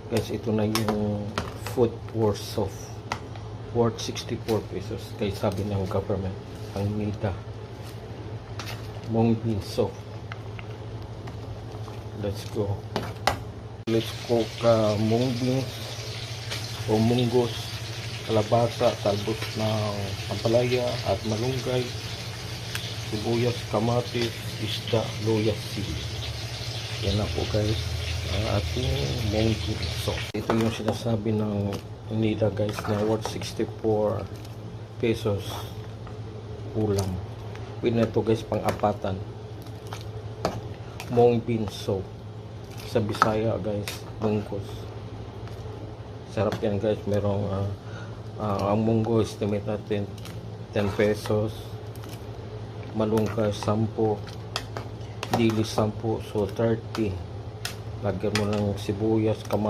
Guys, ito na yung food worth of worth 64 pesos kay sabi ng government ang NIDA. Mung bean soup. Let's go. Let's cook mung beans o munggos, kalabasa, talbos ng ampalaya at malunggay, sibuyas, kamatis, isda, luya, sili. Yan na po guys ang ating mung bean soup. Ito yung sinasabi ng NIDA guys na worth 64 pesos ulam. Pwede na ito guys pang apatan. Mung bean soup sa Bisaya guys, munggos. Sarap yan guys. Merong ang munggo estimate natin 10 pesos, malunggay 10, dili 10, so 30. Lagyan mo ng sibuyas, kamatis,